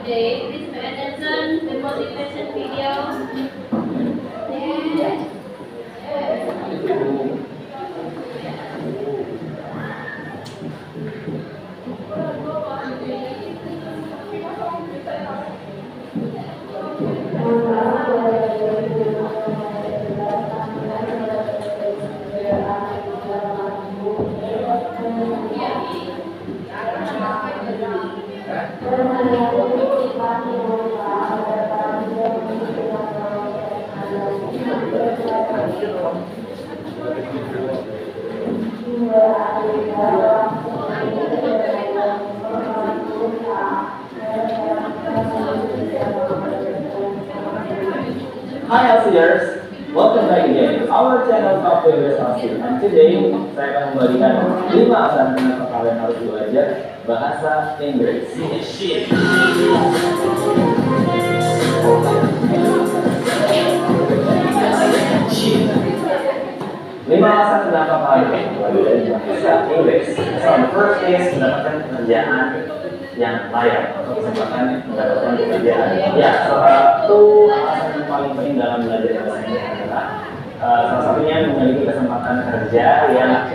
today. Please pay attention to the motivation video. Hi LCers, welcome back again. Our channel Top Progress Hosting. And today, saya akan memberikan 5 alasan kenapa kalian harus belajar bahasa Inggris. Lima alasan kenapa kalian harus belajar bahasa Inggris. So, the first is mendapatkan pekerjaan yang layak atau kesempatan mendapatkan pekerjaan. Ya, salah satu alasan yang paling penting dalam belajar bahasa Inggris adalah salah satunya memiliki kesempatan kerja yang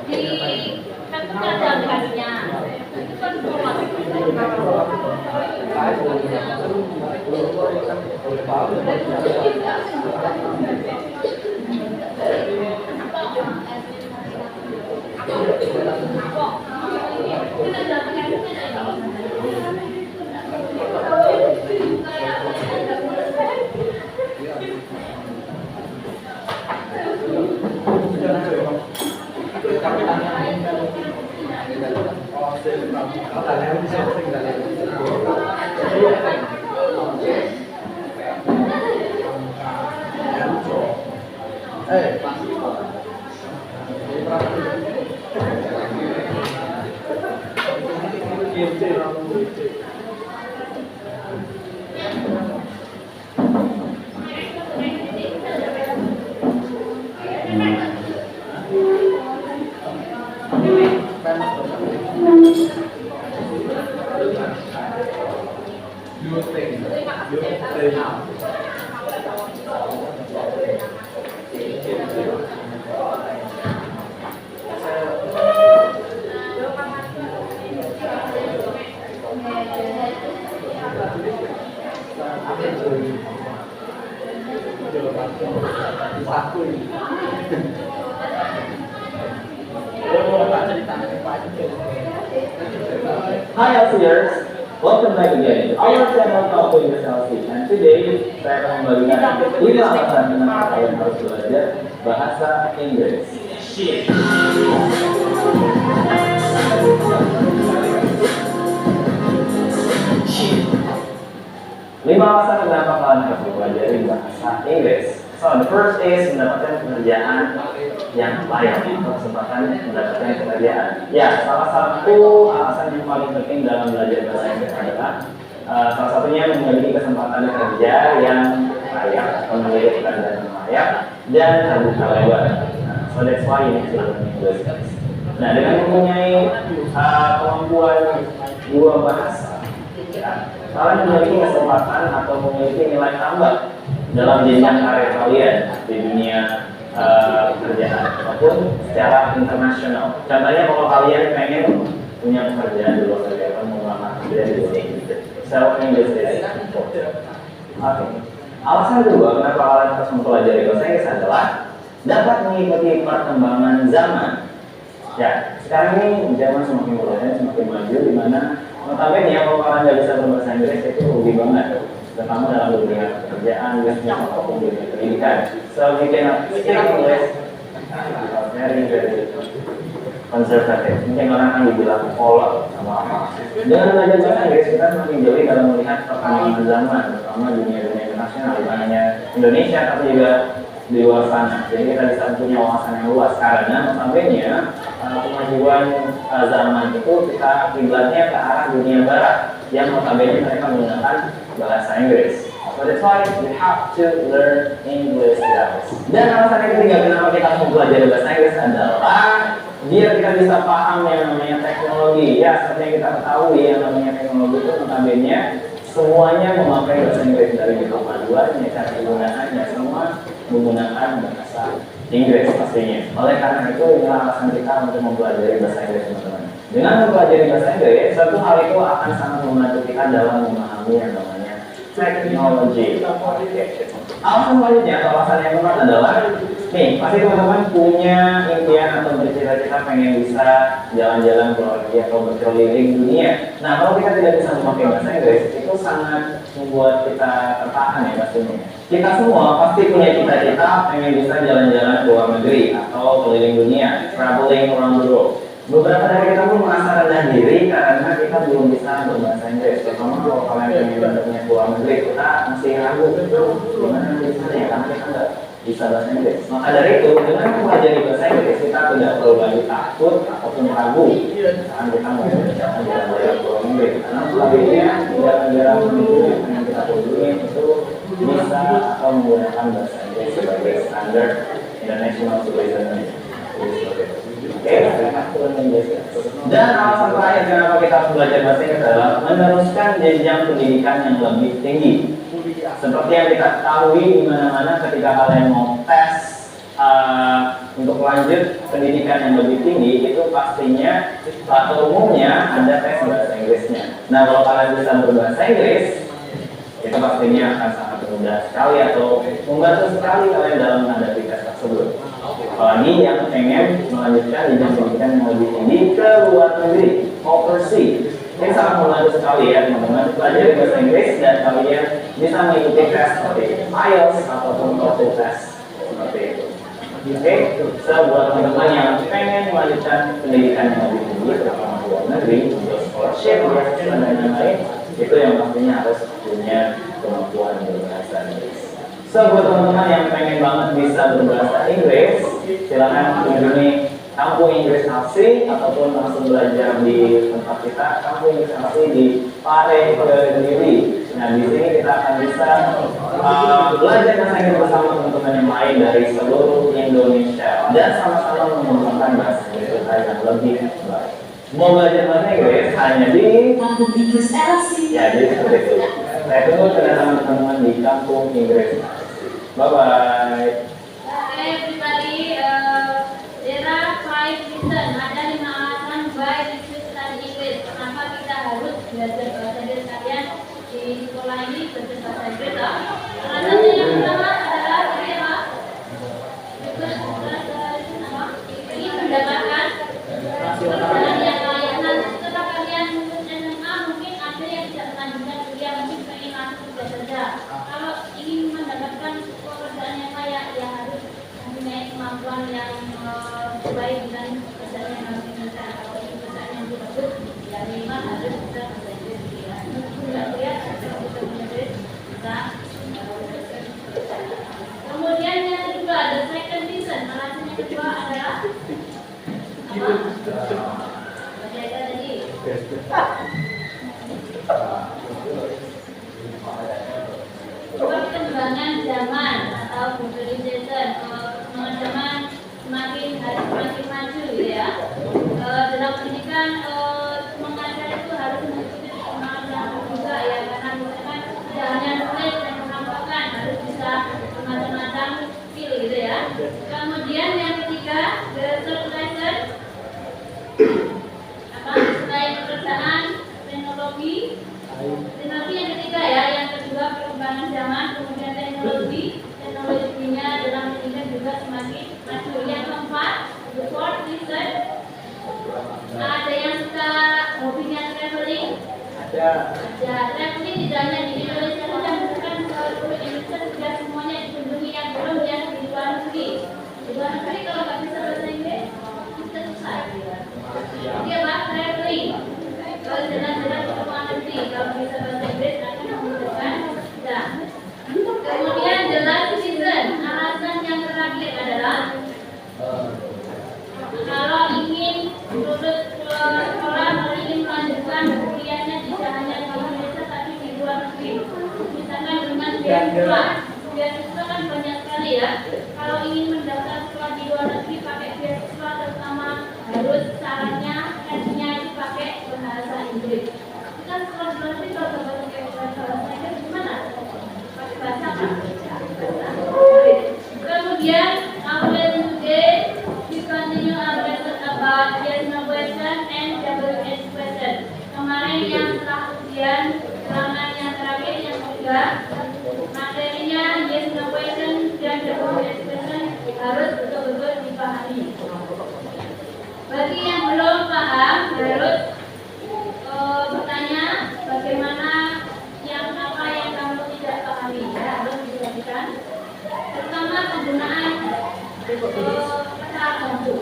Jadi kan itu ada aplikasinya. Itu kan format Hi LCers, welcome back again to our channel Talking with LC. And today saya akan membagikan 5 alasan kenapa kalian harus belajar bahasa Inggris. Lima alasan kenapa kalian harus belajar bahasa Inggris. So the first is mendapatkan pekerjaan yang layak atau kesempatan mendapatkan pekerjaan. Ya, salah satu alasan yang paling penting dalam belajar bahasa Inggris adalah salah satunya memiliki kesempatan kerja yang layak atau memiliki pekerjaan yang layak dan terbuka lebar. So that's why you need to learn English. Nah, dengan mempunyai kemampuan dua bahasa, ya, kalian memiliki kesempatan atau memiliki nilai tambah dalam jenjang karir kalian di dunia pekerjaan maupun secara internasional. Contohnya kalau kalian pengen punya pekerjaan di luar negeri, mau melamar kerja di luar negeri, so English is important. Oke. Alasan kedua kenapa kalian harus mempelajari bahasa Inggris adalah dapat mengikuti perkembangan zaman. Ya, sekarang ini zaman semakin modern, semakin maju, di mana notabene kalau kalian nggak bisa berbahasa Inggris itu rugi banget, terutama dalam dunia pekerjaan, bisnis ataupun dunia pendidikan. So you cannot speak English very konservatif. Mungkin orang akan dibilang kolot sama apa. Dengan belajar bahasa Inggris kita semakin jeli dalam melihat perkembangan zaman, terutama dunia-dunia internasional, bukan hanya Indonesia tapi juga di luar sana. Jadi kita bisa punya wawasan yang luas karena notabene kemajuan zaman itu kita kiblatnya ke arah dunia barat yang notabene mereka menggunakan bahasa Inggris. So that's why we have to learn English, guys. Dan alasan yang ketiga kenapa kita mau belajar bahasa Inggris adalah biar kita bisa paham yang namanya teknologi. Ya, seperti yang kita ketahui yang namanya teknologi itu notabene semuanya memakai bahasa Inggris, dari kemajuannya, cara penggunaannya, semua menggunakan bahasa Inggris pastinya. Oleh karena itu inilah alasan kita untuk mempelajari bahasa Inggris, teman-teman. Dengan mempelajari bahasa Inggris, satu hal itu akan sangat membantu kita dalam memahami yang namanya teknologi. Alasan selanjutnya atau alasan yang keempat adalah nih, pasti teman-teman punya impian atau bercita-cita pengen bisa jalan-jalan ke luar negeri atau berkeliling dunia. Nah, kalau kita tidak bisa memakai bahasa Inggris, itu sangat membuat kita tertahan ya pastinya. Kita semua pasti punya cita-cita pengen bisa jalan-jalan ke luar negeri atau keliling dunia, traveling around the world. Beberapa dari kita pun merasa rendah diri karena kita belum bisa berbahasa Inggris. Terutama kalau kalian pengen belajarnya ke luar negeri, kita masih ragu gimana bisa ya, karena kita nggak bisa bahasa Inggris. Maka dari itu, dengan mempelajari bahasa Inggris, kita tidak perlu lagi takut ataupun ragu saat kita mau jalan-jalan ke luar negeri. Karena selebihnya negara-negara yang kita kunjungi itu bisa atau menggunakan bahasa Inggris sebagai standar international citizen. Dan alasan terakhir kenapa kita harus belajar bahasa Inggris adalah meneruskan jenjang pendidikan yang lebih tinggi. Seperti yang kita ketahui di mana-mana ketika kalian mau tes untuk lanjut pendidikan yang lebih tinggi itu pastinya atau umumnya ada tes bahasa Inggrisnya. Nah, kalau kalian bisa berbahasa Inggris, itu pastinya akan sangat mudah sekali atau membantu sekali kalian dalam menghadapi tes tersebut. Apalagi yang pengen melanjutkan jenjang pendidikan yang lebih tinggi ke luar negeri, overseas. Ini sangat membantu sekali ya teman-teman, pelajari bahasa Inggris dan kalian bisa mengikuti tes seperti IELTS ataupun TOEFL test seperti itu. Oke, so buat teman-teman yang pengen melanjutkan pendidikan yang lebih tinggi terutama di luar negeri untuk scholarship, beasiswa dan lain-lain, itu yang pastinya harus punya kemampuan berbahasa Inggris. So buat teman-teman yang pengen banget bisa berbahasa Inggris, silakan kunjungi Kampung Inggris Asli ataupun langsung belajar di tempat kita Kampung Inggris Asli di Pare Kediri. Nah, di sini kita akan bisa belajar bahasa Inggris bersama teman-teman yang lain dari seluruh Indonesia dan sama-sama mengembangkan bahasa Inggris kita yang lebih baik. Mau belajar bahasa Inggris hanya di Kampung Inggris Asli. Ya, jadi seperti itu. Saya tunggu kedatangan teman-teman di Kampung Inggris Asli. Bye bye. Oke, everybody, there are 5 reasons. Ada 5 alasan why we should study English. Kenapa kita harus belajar bahasa Inggris kalian di sekolah ini belajar bahasa Inggris? Alasannya yang pertama adalah ini apa? Ingin mendapatkan pekerjaan yang layak. Nanti setelah kalian lulus SMA mungkin ada yang tidak melanjutkan kuliah, mungkin pengen langsung kerja saja. Kalau ingin mendapatkan pekerjaan yang layak, ya harus mempunyai kemampuan yang baik dengan pekerjaan yang harus diinginkan. Kalau pekerjaan yang bagus, ya minimal harus bisa bahasa Inggris. Ya, tidak kuliah, kalau bisa bahasa Inggris bisa. Kemudian yang kedua ada second reason. Alasan yang kedua adalah apa? Baca tadi. Perkembangan zaman atau globalization, perkembangan zaman semakin hari semakin maju ya. Dalam pendidikan mengajar itu harus mengikuti perkembangan zaman juga ya, karena misalkan tidak hanya nulis dan menambahkan, harus bisa macam-macam skill gitu ya. Kemudian yang ketiga, the third lesson apa? Selain pekerjaan, teknologi yang ketiga ya, yang kedua perkembangan zaman, kemudian teknologinya dalam pendidikan juga semakin maju. Yang keempat, the fourth reason, ada yang suka hobinya traveling? Ada. Traveling tidak hanya di Indonesia saja, bukan seluruh Indonesia sudah semuanya dikunjungi. Yang belum yang di luar negeri. Di luar negeri kalau nggak bisa bahasa Inggris, kita susah. Dia apa? Traveling. Kalau jalan-jalan ke luar negeri, kalau bisa bahasa Inggris akan memudahkan. Nah, kemudian the last reason, alasan yang terakhir adalah kalau ingin lulus sekolah, kalau ingin melanjutkan kuliahnya tidak hanya di Indonesia tapi di luar negeri. Misalkan dengan beasiswa kan banyak sekali ya. Kalau ingin mendaftar sekolah di luar negeri pakai beasiswa, terutama harus syaratnya tesnya itu pakai bahasa Inggris. Kita sekolah di luar negeri kalau pakai bahasa Inggris gimana? Pakai bahasa apa? Kemudian awal today we continue our lesson about yes no question and WH question. Kemarin yang setelah ujian ulangan yang terakhir yang ketiga, materinya yes no question dan WH question harus betul-betul dipahami. Bagi yang belum paham harus bertanya bagaimana apa yang kamu tidak pahami ya, harus dijelaskan. Pertama penggunaan kata bambu.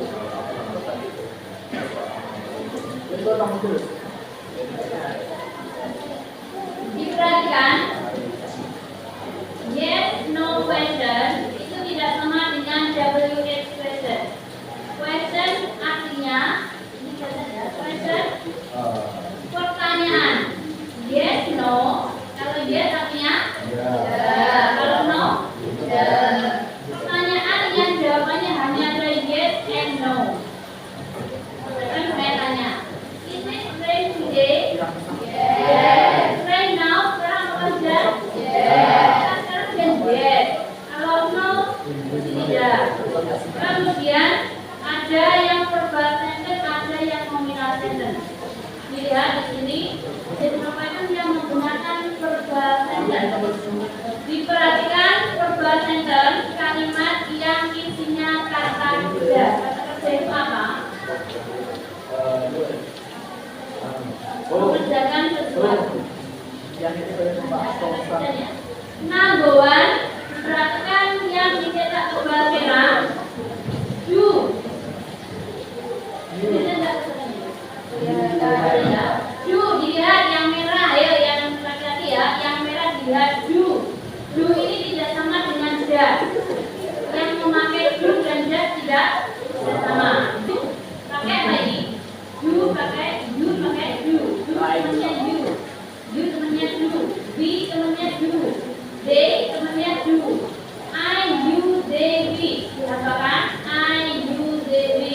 Diperhatikan, yes no question itu tidak sama dengan WH question. Question artinya question pertanyaan. Yes no, kalau yes artinya kalau no pertanyaan yang jawabannya hanya ada yes and no. Kan saya tanya, is it rain today? Yes. Rain now? Sekarang apa hujan? Yes. Sekarang hujan? Yes. Kalau no Tidak. Kemudian ada yang verbal sentence, ada yang nominal sentence. Dilihat di sini, disampaikan yang menggunakan verbal sentence. Diperhatikan verbal sentence, kalimat yang isinya kata kerja. Kata kerja itu apa? Mengerjakan sesuatu. Number one, perhatikan yang dicetak tebal merah. Do. Do, dilihat yang merah, ayo yang laki-laki ya, yang merah dilihat do. Do ini tidak sama dengan das. Yang memakai do dan das tidak sama. Pakai apa ini? Do pakai do pakai do. Do temannya do. Do temannya do. Be temannya do. They temannya do. I, you, they, we. Diapakan? I, you, they, we.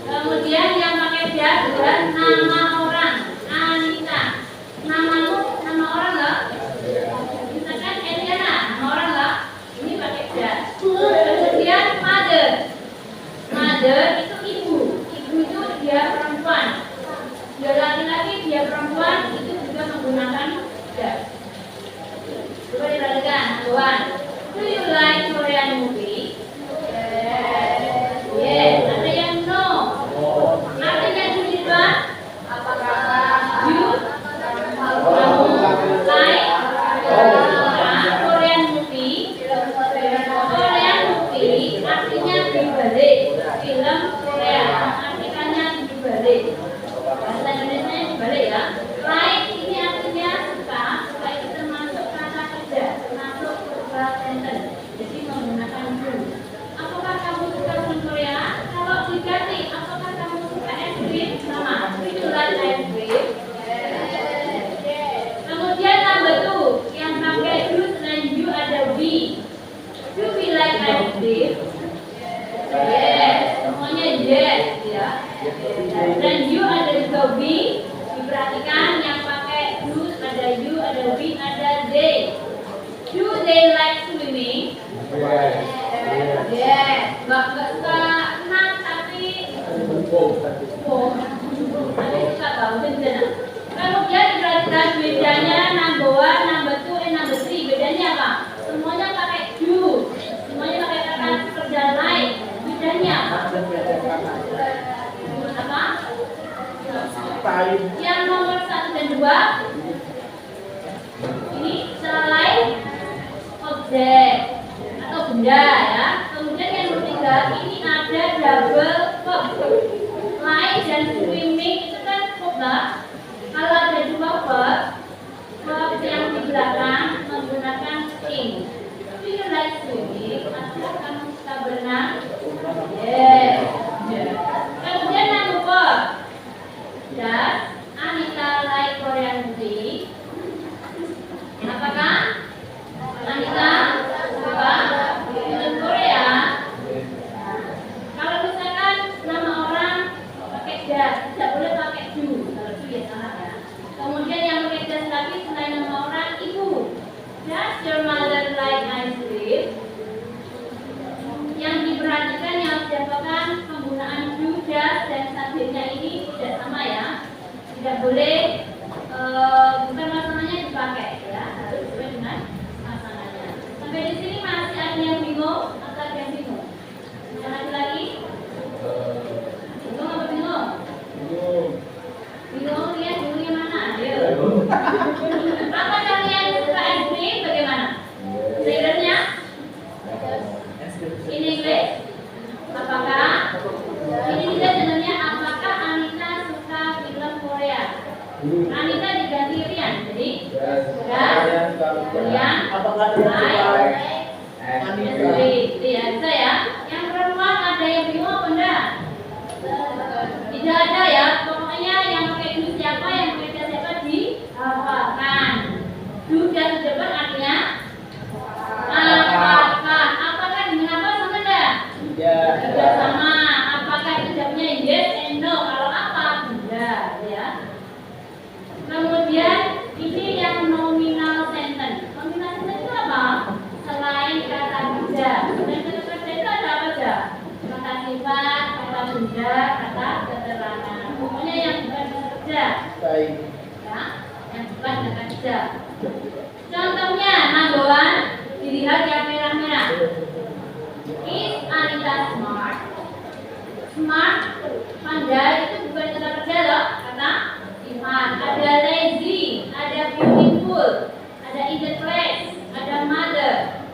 Kemudian yang pakai das adalah nama orang. Anita. Namamu, nama orang enggak? Misalkan Eliana, nama orang enggak? Ini pakai das. Kemudian mother. Mother itu ibu. Ibu itu dia perempuan. Dia laki-laki, dia perempuan, itu juga menggunakan das. Coba diperhatikan, kawan. Do you like Korean movie? Yes. Ada yang no. Artinya do itu apakah you like Korean movie? Korean movie artinya dibalik. Film Korea artinya dibalik. Bahasa Indonesia dibalik ya. Like ini artinya suka. Suka itu termasuk kata kerja, termasuk verbal sentence. Jadi menggunakan do. Apakah kamu suka film Korea? Kalau diganti, apakah kamu suka es krim? Sama. Do you like ice cream? Kemudian number two, yang pakai do selain you ada we. Do we like ice cream? Yes. Semuanya yes ya. Dan you ada juga we. Diperhatikan yang pakai do ada you, ada we, ada they. Do they like swimming? Yes. Nggak suka renang tapi tapi suka tahu benar. Kemudian diperhatikan bedanya number one, number two, and number three. Bedanya apa? Semuanya pakai do. Semuanya pakai kata kerja like. Bedanya apa? Apa? Yang nomor 1 dan 2 ini secara lain objek atau benda ya. Kemudian yang nomor 3 ini ada double verb. Like dan swimming itu kan verb lah. Kalau ada dua verb yang di belakang menggunakan ing. Do you like swimming? Apakah kamu suka berenang? Yes. Kemudian number 4. Does Anita like Korean movie? Apakah Anita suka film Korea? Kalau misalkan nama orang pakai does, tidak boleh pakai do. Kalau do ya salah ya. Kemudian yang pakai does lagi selain nama orang ibu. Does your mother like ice cream? Yang diperhatikan yang diapakan penggunaan do, does, dan subjeknya ini tidak sama ya. Tidak boleh bukan masalahnya dipakai ya, harus sesuai dengan masalahnya. Sampai di sini masih ada yang bingung atau ada yang bingung? Yang lagi? Bingung apa bingung? Bingung lihat dulunya mana? Ayo. Apa kalian suka es krim? Bagaimana? Sayurnya? In English? Apakah? Ini juga sebenarnya apakah Anita suka film Korea? Anita diganti Rian, jadi Rian, ya, bisa ya. Yang perempuan ada yang bingung apa enggak? Tidak ada ya. Pokoknya yang pakai do siapa, yang pakai siapa dihafalkan. Do dan depan artinya apakah? Apakah dengan apa sama enggak? Tidak sama. Apakah itu jawabnya yes and no? Kalau apa? Tidak ya. Kemudian ini yang nominal sentence. Nominal sentence itu apa? Selain kata kerja. Contohnya, number one, dilihat yang merah-merah. Is Anita smart? Smart, pandai itu bukan kata kerja loh, kata sifat. Ada lazy, ada beautiful, ada in the class, ada mother.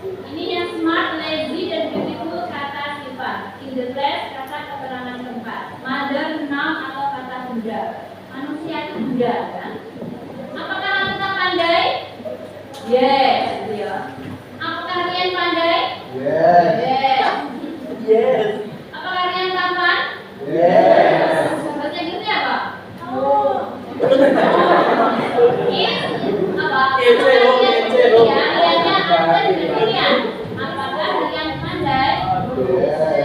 Ini yang smart, lazy, dan beautiful kata sifat. In the class kata keterangan tempat. Mother noun atau kata benda. Manusia itu benda kan? Apakah kita pandai? Yes, ya. Apakah kalian pandai? Yes. Yes. Yes. Apakah kalian tampan? Yes. Bahasa Inggrisnya apa? Is apa? Ya, kaliannya answer di sini. Apakah kalian pandai?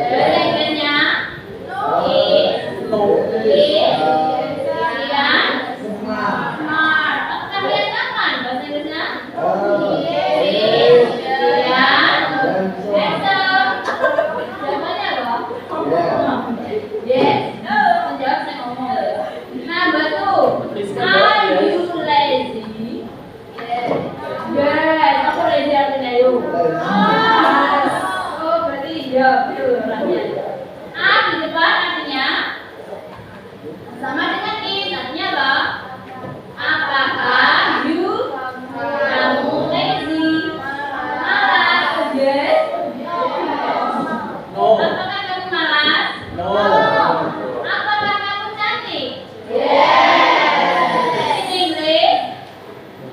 Bahasa Inggrisnya is. Kalian smart. Apakah kalian tampan? Bahasa Inggrisnya jawabannya apa? Yes. Menjawab saya ngomong. Number two. Are you lazy? Yes. Aku lazy artinya yuk. Oh, berarti ya betul orangnya. A di depan artinya sama dengan is. Artinya apa? Apakah kamu lazy? Malas? Yes. No. Apakah kamu malas? No. Apakah kamu cantik? Yes. In English?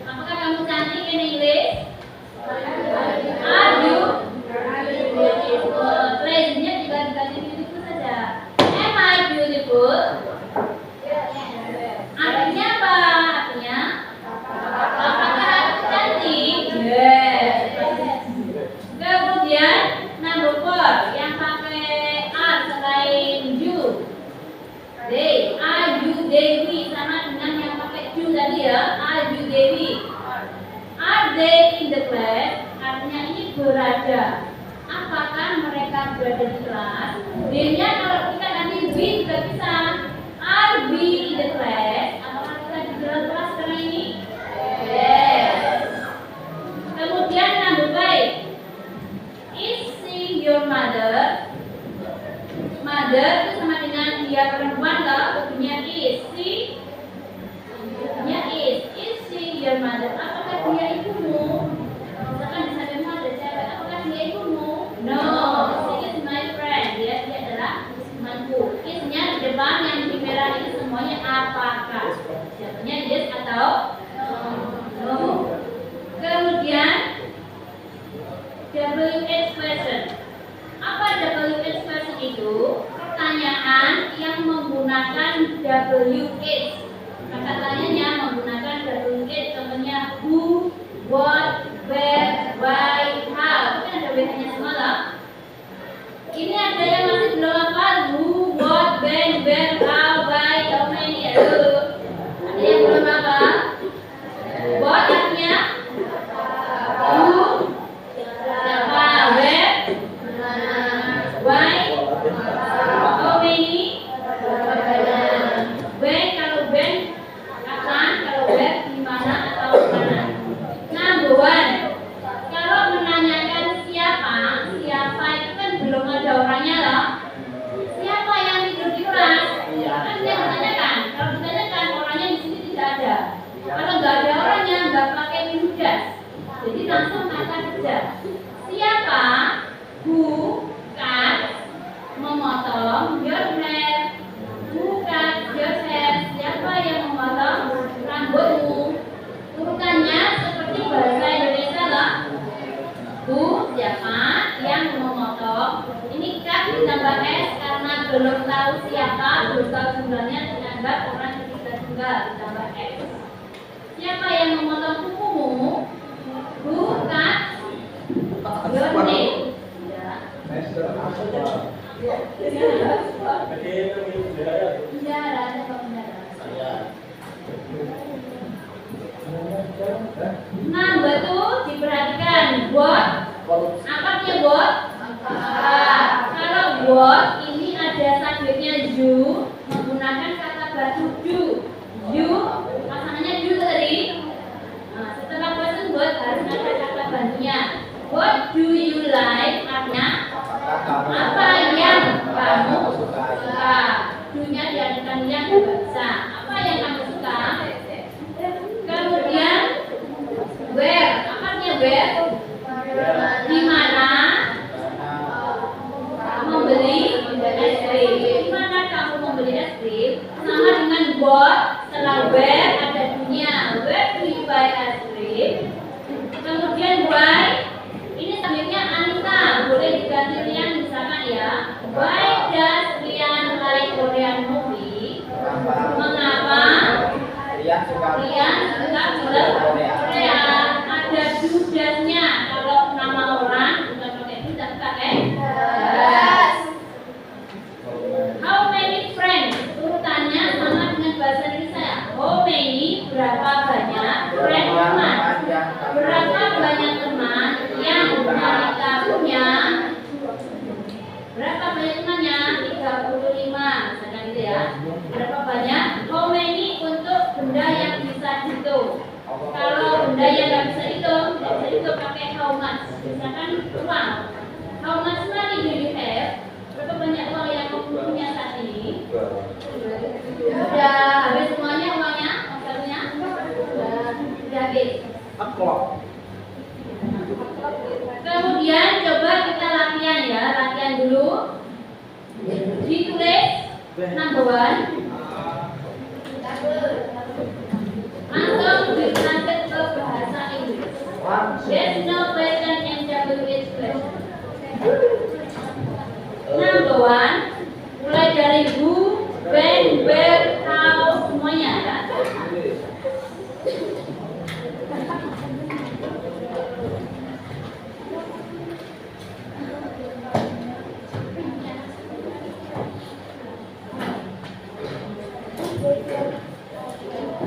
Apakah kamu cantik in English? Are you? Lazy-nya juga diganti beautiful saja. Am I beautiful? Artinya apa? Artinya apakah aku cantik? Yes. Kemudian number four yang pakai are selain you. They, are you Dewi sama dengan yang pakai you tadi ya. Are you Dewi? Are they in the class? Artinya ini berada. Apakah mereka berada di kelas? D-nya kalau kita nanti we juga bisa. Are we in the class? Apakah kita di dalam kelas sekarang ini? Yes. Kemudian number five. Is she your mother? Mother itu sama dengan dia perempuan loh. Bentuknya is. She bentuknya is. Is she your mother? Apakah dia ibumu? Misalkan di sampingmu ada cewek. Apakah dia ibumu? No. She is my friend. Dia adalah temanku. Is-nya di depan yang di merah ini semuanya apakah? Jawabannya yes atau no. Kemudian WH question. Apa WH question itu? Pertanyaan yang menggunakan WH. Kata tanyanya menggunakan WH. Contohnya who, what, where, why, how. Mungkin ada WH-nya semua lah. Ini ada yang masih belum hafal. Who, what, when, where, how, why, how many. Ada yang belum hafal? What artinya? Who, siapa, where, why, how many, when, kalau when, kapan, kalau where, di mana atau mana. Number one, kalau menanyakan siapa, siapa itu kan belum ada orangnya loh. Siapa yang tidur di kelas? Kan dia menanyakan. Kalau ditanyakan orangnya di sini tidak ada. Kalau nggak ada orangnya, nggak pakai minudas. Jadi langsung kata kerja. Siapa? Who cuts memotong your hair? Who cuts your hair? Siapa yang memotong rambutmu? Urutannya seperti bahasa Indonesia loh. Who siapa yang memotong? Ini cut ditambah s karena belum tahu siapa, belum tahu jumlahnya dianggap orang ketiga tunggal ditambah s. Siapa yang memotong kukumu? Who cuts your nail? Penjara, ada penjara. Number two, diperhatikan what? Apa artinya what? Kalau what ini ada subjeknya you menggunakan kata batu do. You pasangannya do tadi. What do you like? Artinya apa yang kamu suka? Do-nya diartikan yang juga bisa. Apa yang kamu suka? Kemudian where? Apa artinya where? Di mana membeli es krim? Di mana kamu membeli es krim? Sama dengan what? Setelah where ada dunia. Where do you buy ice cream? Kemudian why? Ini subjeknya Anita. Boleh diganti Rian misalkan ya. Why does Rian like Korean movie? Mengapa Rian suka film Korea? Ada do-nya. Kalau nama orang bukan pakai do tapi pakai does. How many friends? Urutannya sama dengan bahasa Indonesia. How many? Berapa banyak? Friends teman. Berapa banyak teman yang Anita punya? Berapa banyak temannya? 35. Misalkan gitu ya. Berapa banyak? How many untuk benda yang bisa dihitung. Kalau benda yang nggak bisa dihitung pakai how much. Misalkan uang. How much money do you have? Berapa banyak uang yang kamu punya saat ini? Sudah habis semuanya uangnya? Maksudnya? Sudah habis. Kemudian coba kita latihan ya, latihan dulu. Ditulis number 1. Langsung ditranslate ke bahasa Inggris. There's no question in WH question. Number 1, mulai dari who, when, where, how, semuanya ya.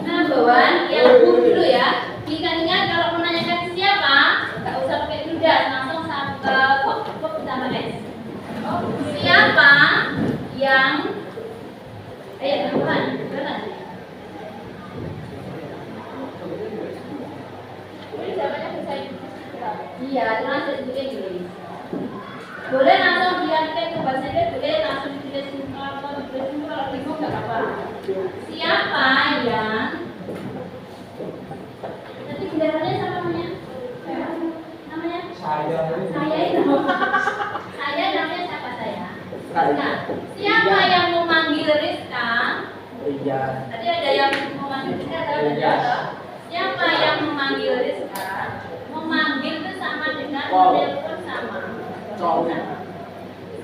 Number 1, yang who dulu ya. Ingat-ingat kalau menanyakan siapa, nggak usah pakai do das, langsung kok sama S. Siapa yang bukan. Iya, translate ke Inggris. Boleh langsung diartikan ke bahasa Inggris, boleh langsung ditulis kalau bingung nggak apa-apa. Siapa yang nanti kendaraannya sama namanya? Saya itu. Saya namanya siapa saya? Nah, siapa yang memanggil Rizka? Tadi ada yang memanggil Rizka, ada. Siapa yang memanggil Rizka? Memanggil itu sama dengan telepon sama.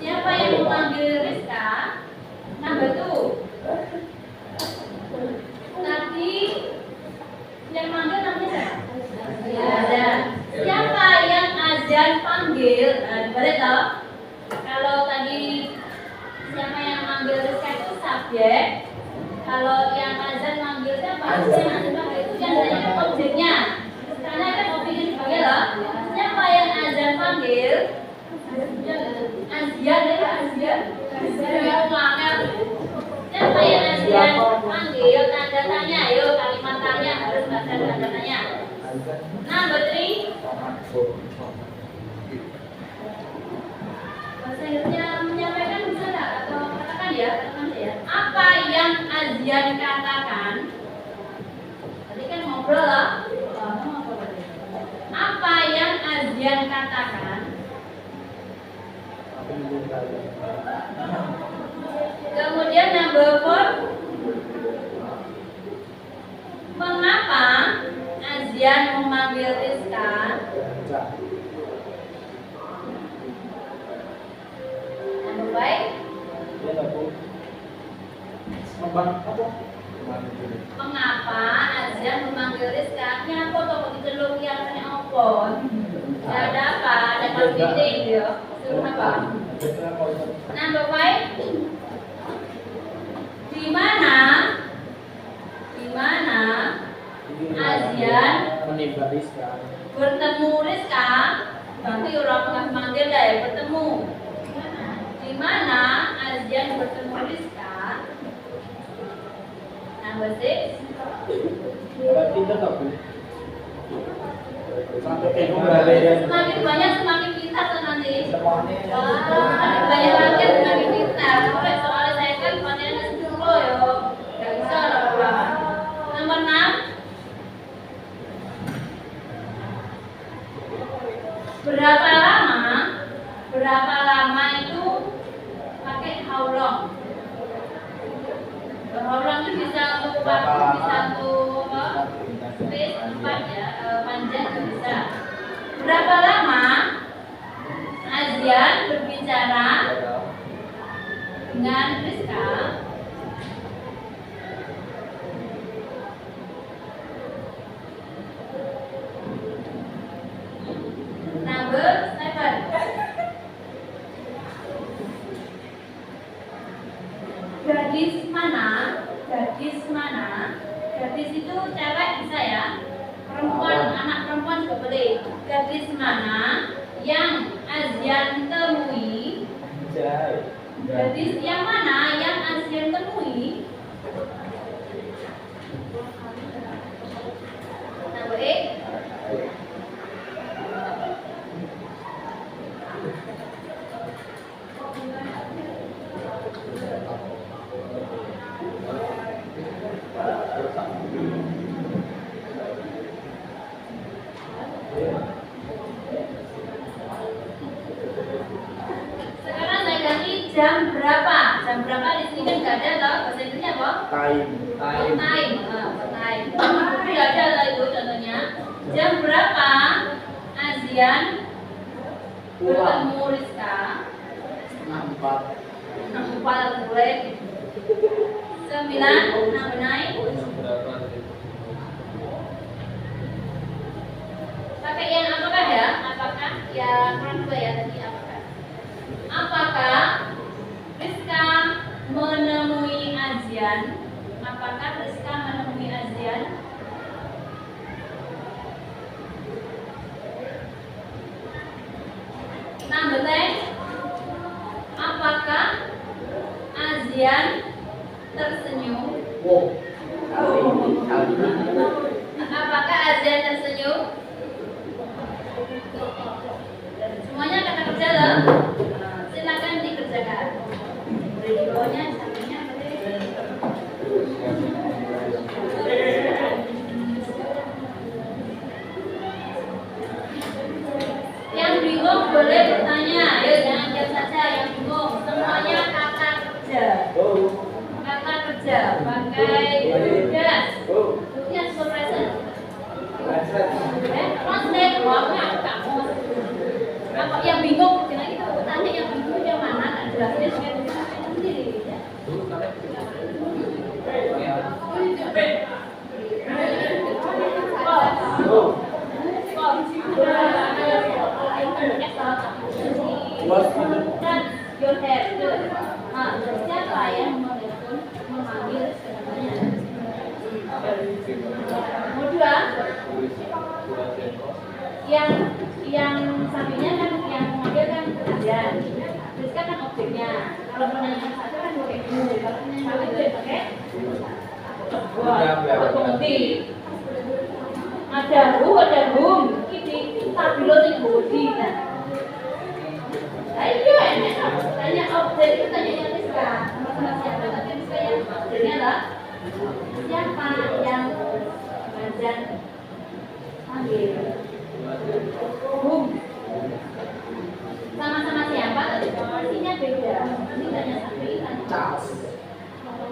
Siapa yang memanggil Rizka? Number 2. Tadi yang manggil namanya siapa? Ada. Siapa yang azan panggil? Boleh tahu? Kalau tadi siapa yang manggil Rizka itu subjek. Kalau yang azan manggil siapa? Yang azan panggil itu yang tanya kan objeknya. Karena kan objeknya dipanggil loh. Siapa yang azan panggil? Azian ya, Azian. Siapa yang Azian panggil? Tanda tanya, yuk kalimat tanya harus ada tanda tanya. Number 3. Bahasa Inggrisnya menyampaikan bisa nggak atau katakan ya, katakan ya. Apa yang Azian katakan? Tadi kan ngobrol lah. Apa yang Azian katakan? Kemudian number 4. Mengapa Azian memanggil Rizka? Number 5. Mengapa Azian memanggil Rizka? Nyapa toko diceluk yang apa? Ada apa? Ada meeting ya. Suruh apa? Number 5. Di mana Azian bertemu Rizka? Berarti orang nggak manggil deh, bertemu. Di mana Azian bertemu Rizka? Number 6. Semakin banyak semakin pintar tuh nanti. Semakin banyak latihan semakin pintar. Soalnya saya kan latihannya 10 ya. Gak bisa lah. Nomor 6. Berapa lama itu pakai how long? How long itu bisa untuk waktu, bisa untuk space, tempat ya, panjang bisa. Berapa lama Azian berbicara dengan Rizka? Number 7. Gadis mana? Gadis itu cewek bisa ya. Perempuan, anak perempuan juga boleh. Gadis mana yang Azian temui? Gadis yang mana yang Azian temui? Number 8. Sekarang saya ganti jam berapa? Jam berapa di sini kan nggak ada loh, bahasa Inggrisnya apa? Time. Time. Tidak ada loh itu contohnya. Jam berapa Azian bertemu Rizka? 4 boleh. 9, number 9. Pakai yang apakah ya? Apakah yang kurang dua ya tadi apakah? Apakah Rizka menemui Azian? Apakah Rizka menemui Azian? Number 10. Apakah Azian tersenyum? Apakah Azian tersenyum? Semuanya kata kerja loh. Silakan dikerjakan. Boleh di bawahnya, sampingnya boleh. Yang bingung boleh bertanya. Ayo jangan diam saja yang bingung. Semuanya kata kerja. Kata kerja pakai gas. Buktinya super present. Translate uangnya kamu. Apa yang bingung? Jangan kita bertanya yang bingung yang mana? Tak jelasnya supaya bisa sendiri. Ya. Your hair. Siapa yang menelepon memanggil sebenarnya? Nomor 2. Yang sampingnya kan yang memanggil kan Azian. Terus kan objeknya. Kalau penanya satu kan pakai bu. Kalau penanya satu itu pakai pengerti. Ada bu, ada bum. Ini stabilo sing bodi. Nah, ayo enak. Tanya objek itu tanya yang Rizka. Sama siapa? Tapi Rizka yang objeknya lah. Siapa yang Azian panggil? Bum. Sama-sama siapa? Tapi artinya beda. Nanti tanya sampai tanya.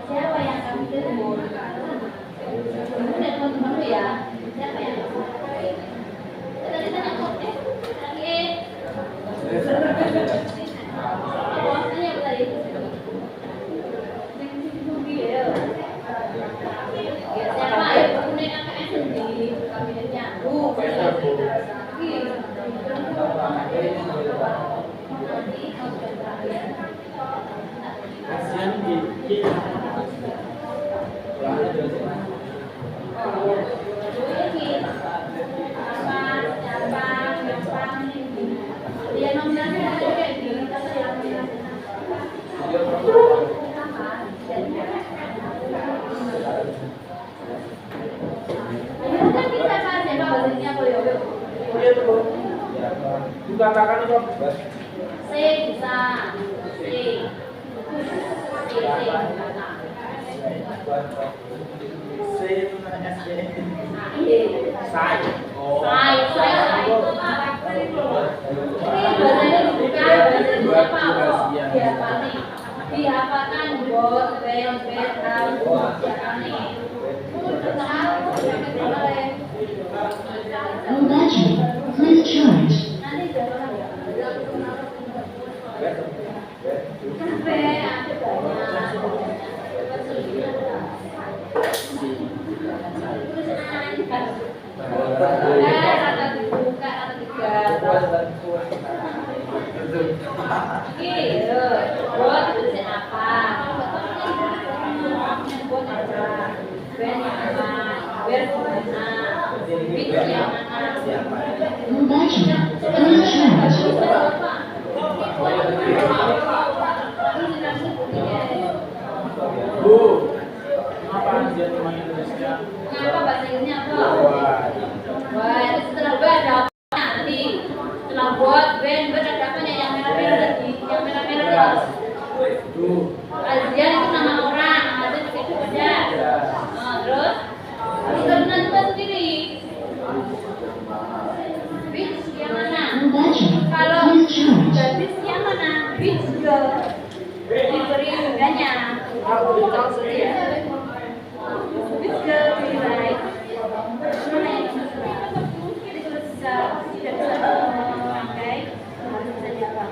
Siapa yang kamu telepon? Kamu telepon temanmu ya. Siapa yang kamu telepon? Tadi tanya objek. Tadi Tanya apa tadi? Siapa ya? Kemudian AKS di kabinetnya. dia tuh. Dikatakan itu C bisa. C. C itu namanya C. Sai. Oh. Sai itu apa? Ini bahasanya bukan apa? Dihafalkan bot, ben, No battery. Please charge. nanti jangan sampai ada banyak kata dibuka, kata digantung. Iya, buat itu apa? Buat apa? Ben apa? Ben mana? Bit yang mana? No battery. Please charge. Bu, apa dia teman Indonesia? Kenapa bahasa Inggrisnya apa? Wah, itu setelah gue ada apa nanti? Setelah buat Ben ada apanya yang merah-merah tadi? Yang merah-merah Bu, Azian itu nama orang, Azian itu ada. Terus terkenal juga sendiri. Beach yang mana? No battery. Kalau Please charge. beach yang mana? Beach girl. Diberi undangnya. Beach girl diberi baik. Mana yang terus tidak bisa memakai harus bisa diapa?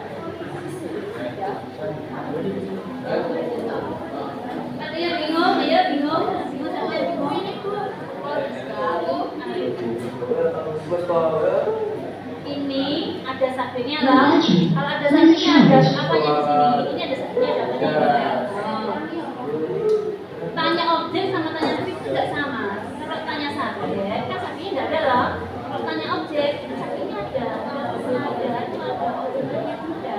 Katanya bingung, dia bingung sampai bingung. Ini ada sampingnya loh. Kalau ada sampingnya ada apanya di sini? Ini ada sampingnya ada apanya? Tanya objek sama tanya subjek tidak sama. Kalau tanya subjek kan sampingnya tidak ada loh. Kalau tanya objek sampingnya ada. Ada itu ada objeknya ada.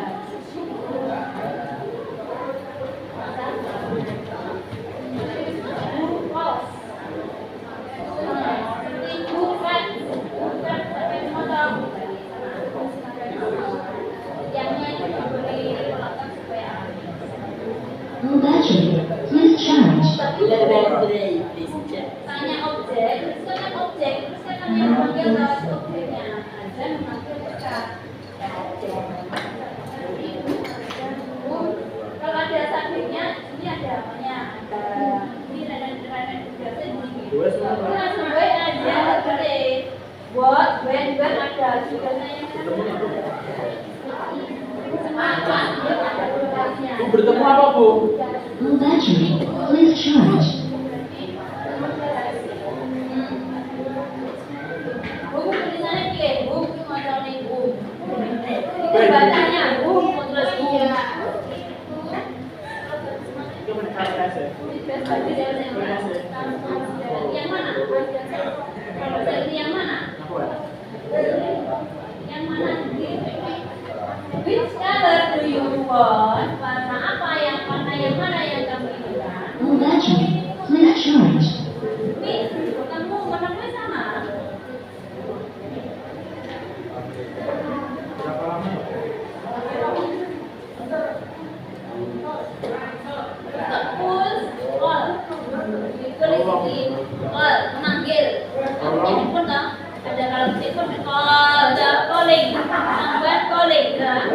No battery. Please charge. Tanya objek, terus kan objek, terus kan yang memanggil lewat objeknya. Dan memanggil dekat. Kalau ada subjeknya, ini ada apanya? Ini ada biasa di sini. Langsung baik aja, boleh. Buat when ada juga yang Bu bertemu apa Bu? No battery. Please charge. Buku tulisannya piye? Buku macam ini bu. Itu bacanya bu, terus bu. Itu menekan saya. Yang mana? Yang mana? Yang mana? Which color do you want? Warna apa yang mana yang kamu inginkan? No battery. Please charge. Which? Kamu warnanya sama. Berapa lama? Push all. Ditulis all, memanggil. Handphone dong. Ada kalau handphone call, ada calling, number calling, kan?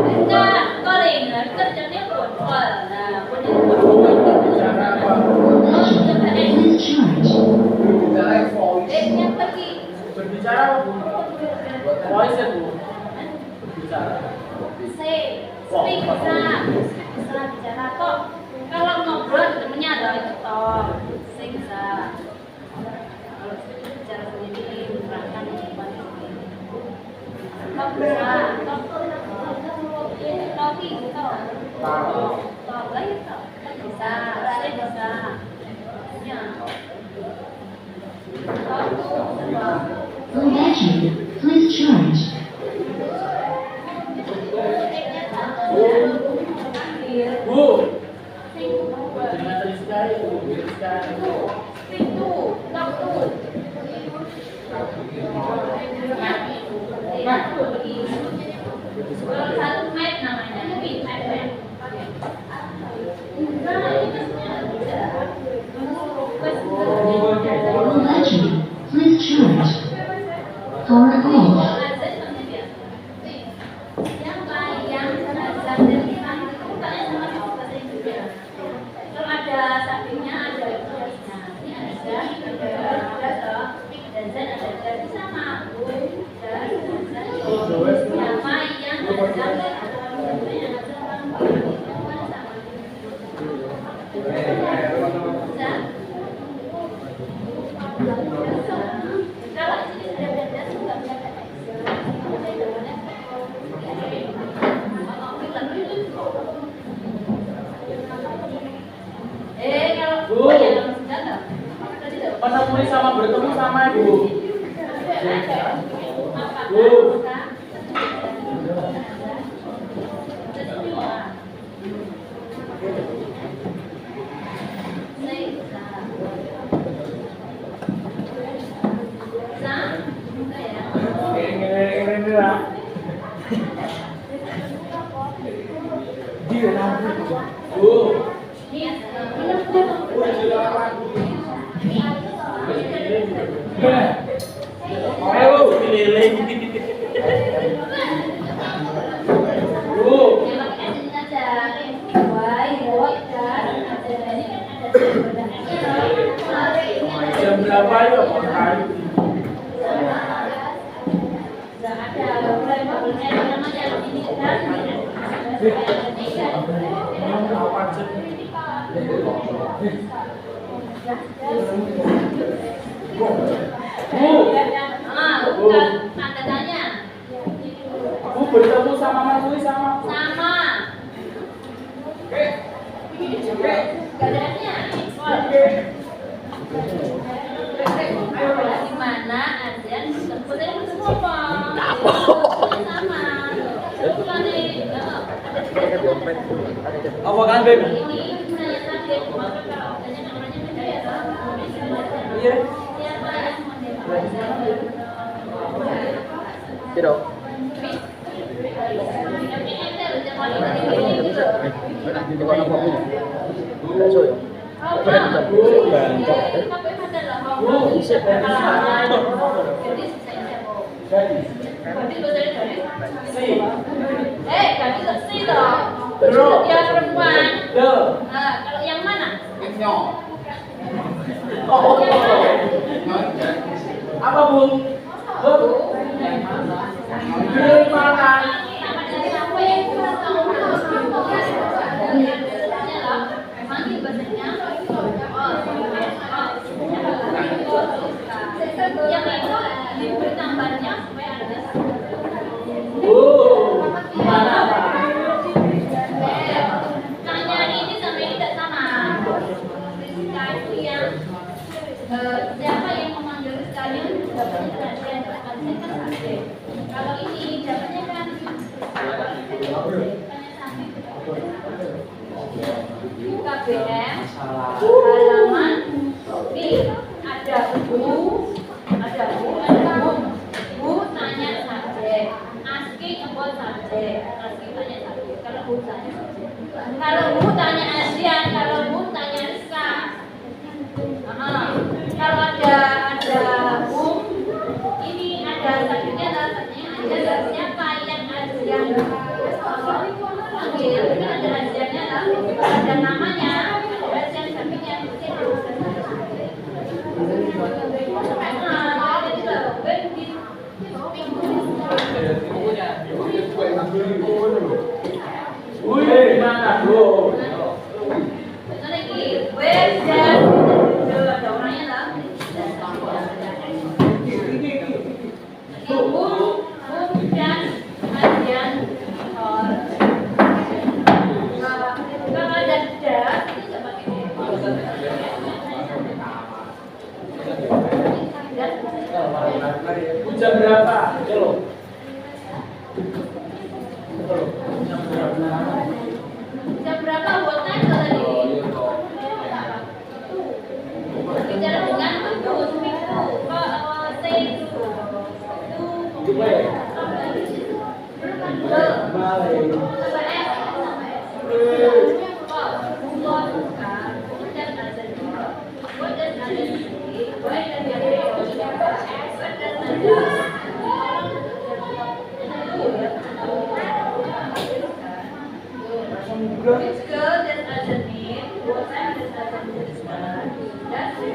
Enggak calling, kerja telepon call. Nah, punya No battery. Please charge. yang pergi. Berbicara apa Bu? Voice ya Bu? Berbicara. Speak bisa bicara kok. Kalau ngobrol temennya ada itu toh, bisa. Kalau bicara sendiri menerangkan kok bisa. Toki gitu. Tok lagi toh. Bisa, saya bisa. Ya. No battery. Please charge. Bu, dengan tadi sekali Bu, sekali. Pintu, waktu. Kalau satu map namanya, ini map. Low battery. Please charge. Power off. Kalau ada sampingnya ada garisnya, ini ada dan Z ada garis sama dan siapa yang ada kalau ini sudah beda sudah beda. Kalau yang sudah Menemui sama bertemu sama ibu. Ini lah. Dia nanti. Ayo, keliling. Jam berapa ya? Tanda tanya. Bu bertemu sama Mas Wi sama. Sama. Keadaannya. Di mana ASEAN bertemu dengan apa? Sama. Apa kan, Beb? Ini nanya tadi, maka kalau tanya namanya beda ya, Iya. siapa yang mendemonisasi? Tidak. Dia perempuan. Kalau yang mana? Apa, Bu? Dari mana? Yang itu diberi tambahnya supaya ada Mana, Pak? Tanya ini sama ini tidak sama. Rizka itu yang siapa yang memanggil Rizka yang dapatnya perhatian kan subjek. Kalau ini dapatnya kan KBM halaman B ada bu tanya subjek, asking about subjek, asking tanya subjek. Kalau bu tanya subjek, kalau bu tanya ASEAN, kalau bu tanya Rizka. Kalau ada bu, ini ada subjeknya, ada siapa yang ASEAN panggil, ini ada ASEANnya lah, ada namanya, ada ASEAN subjeknya. Wih, mana, Bu? Lagi, where dan ada orangnya lah. Ibu dan ASEAN kalau ada ini nggak pakai Jam berapa? jam berapa buat tanya tadi? Bicara dengan itu, say itu. Which girl that doesn't need, what time that doesn't need smart? That's the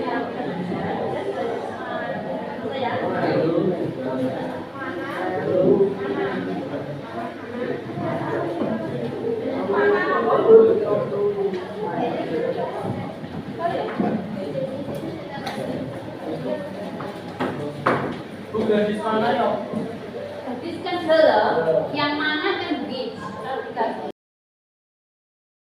Bukan di sana ya. This kan hello, yang